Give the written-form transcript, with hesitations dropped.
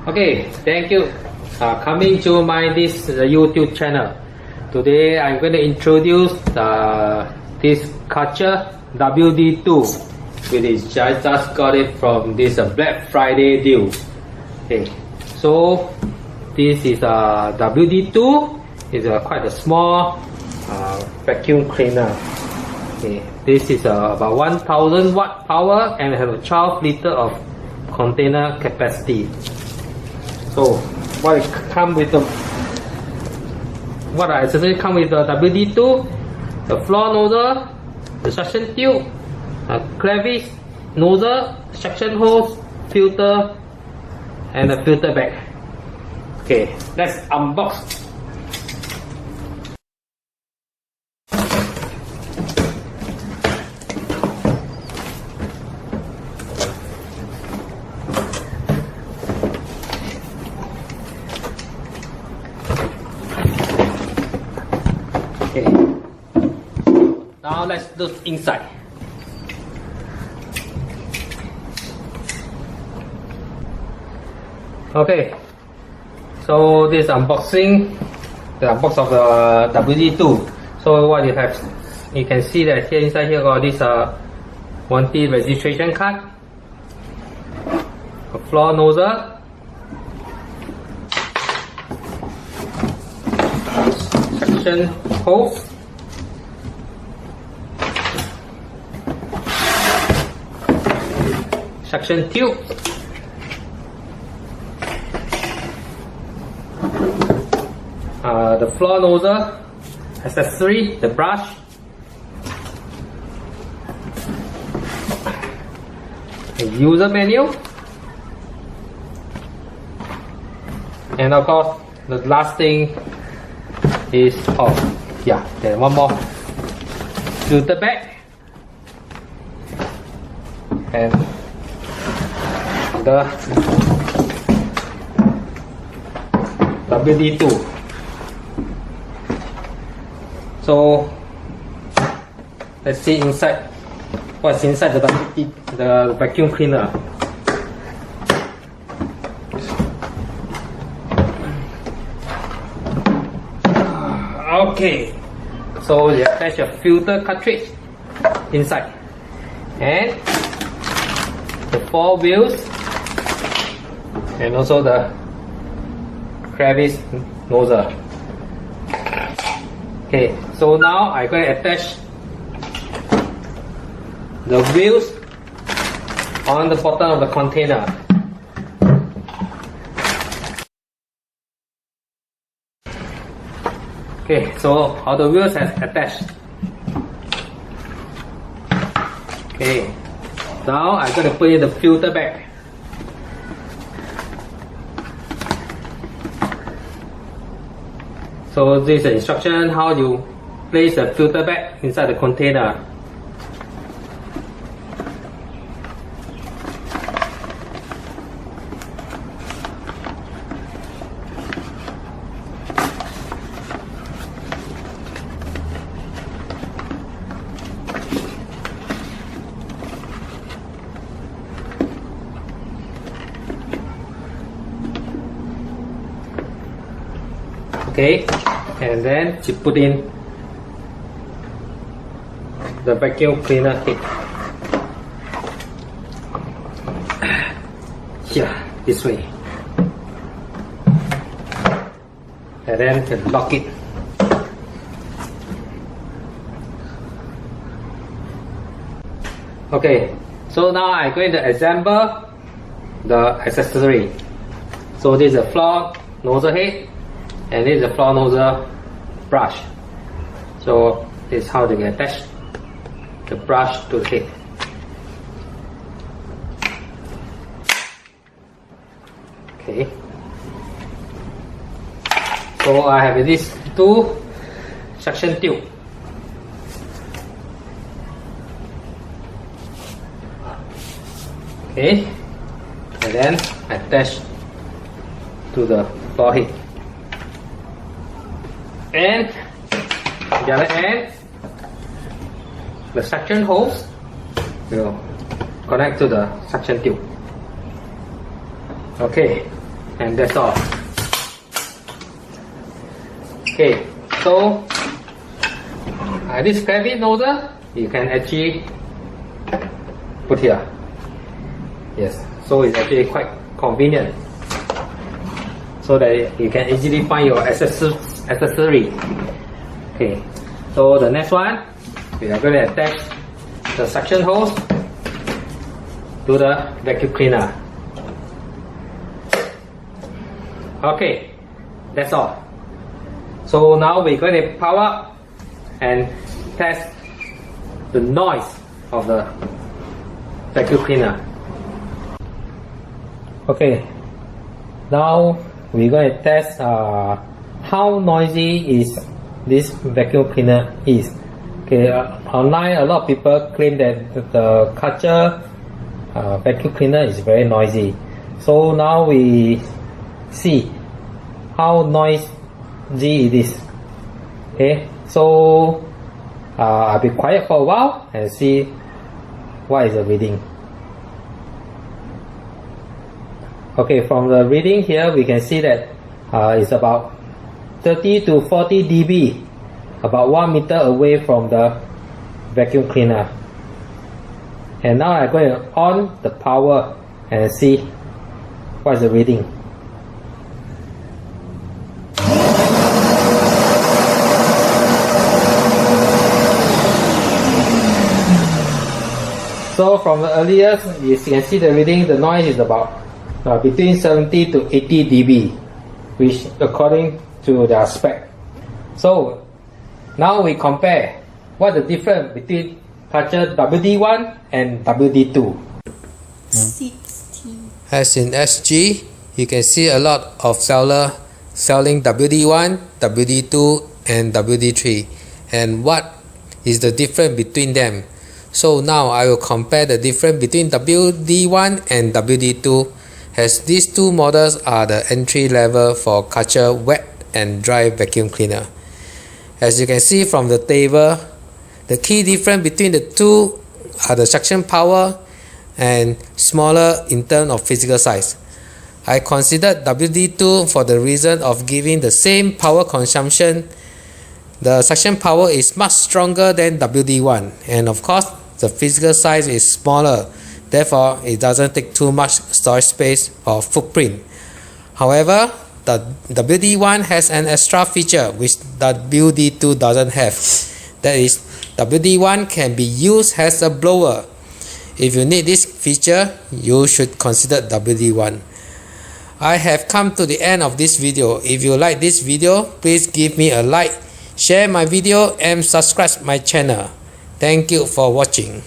Okay, thank you. Coming to my YouTube channel. Today I'm going to introduce this Karcher WD2, which I just got it from this Black Friday deal. Okay, so this is a WD2. It's quite a small vacuum cleaner. Okay, this is about 1000 watt power and have a 12 liter of container capacity. So what accessories come with the WD2, the floor nozzle, the suction tube, a crevice nozzle, suction hose, filter, and a filter bag. Okay, let's unbox. Okay, now let's look inside. Okay, so this unboxing, the unbox of the WD2. So what you have, you can see that here inside here got this warranty registration card, a floor nozzle, suction hose, suction tube, the floor nozzle accessory, the brush, the user manual, and of course the last thing is then one more filter bag and the WD2. So let's see inside what's inside the vacuum cleaner. Okay, so you attach a filter cartridge inside and the 4 wheels and also the crevice nozzle. Okay, so now I'm going to attach the wheels on the bottom of the container. Okay, so all the wheels are attached. Okay, now I'm going to put in the filter bag. So this is the instruction how you place the filter bag inside the container. Okay, and then you put in the vacuum cleaner head. Here, this way. And then you lock it. Okay, so now I'm going to assemble the accessory. So this is a floor nozzle head. And this is a floor nozzle brush. So this is how they can attach the brush to the head. Okay. So I have these 2 suction tube. Okay. And then attach to the floor head. And the other end, the suction hose will connect to the suction tube. Okay, and that's all. Okay, so this carabiner nozzle you can actually put here. Yes, so it's actually quite convenient, so that you can easily find your accessory. Okay, so the next one, we are going to attach the suction hose to the vacuum cleaner. Okay, that's all. So now we're going to power up and test the noise of the vacuum cleaner. Okay, now we're going to test how noisy is this vacuum cleaner is. Okay, online a lot of people claim that the Karcher vacuum cleaner is very noisy. So now we see how noisy it is. Okay, so I'll be quiet for a while and see what is the reading. Okay, from the reading here we can see that it's about 30 to 40 dB, about 1 meter away from the vacuum cleaner. And now I'm going to on the power and see what is the reading. So from the earliest, you can see the reading, the noise is about between 70 to 80 dB, which according to their spec. So now we compare what the difference between Karcher WD1 and WD2. 16. As in SG, you can see a lot of seller selling WD1, WD2 and WD3, and what is the difference between them. So now I will compare the difference between WD1 and WD2, as these two models are the entry level for Karcher wet and dry vacuum cleaner. As you can see from the table, the key difference between the two are the suction power and smaller in terms of physical size. I considered WD2 for the reason of giving the same power consumption. The suction power is much stronger than WD1, and of course the physical size is smaller, therefore it doesn't take too much storage space or footprint. However, the WD1 has an extra feature which WD2 doesn't have. That is, WD1 can be used as a blower. If you need this feature, you should consider WD1. I have come to the end of this video. If you like this video, please give me a like, share my video and subscribe my channel. Thank you for watching.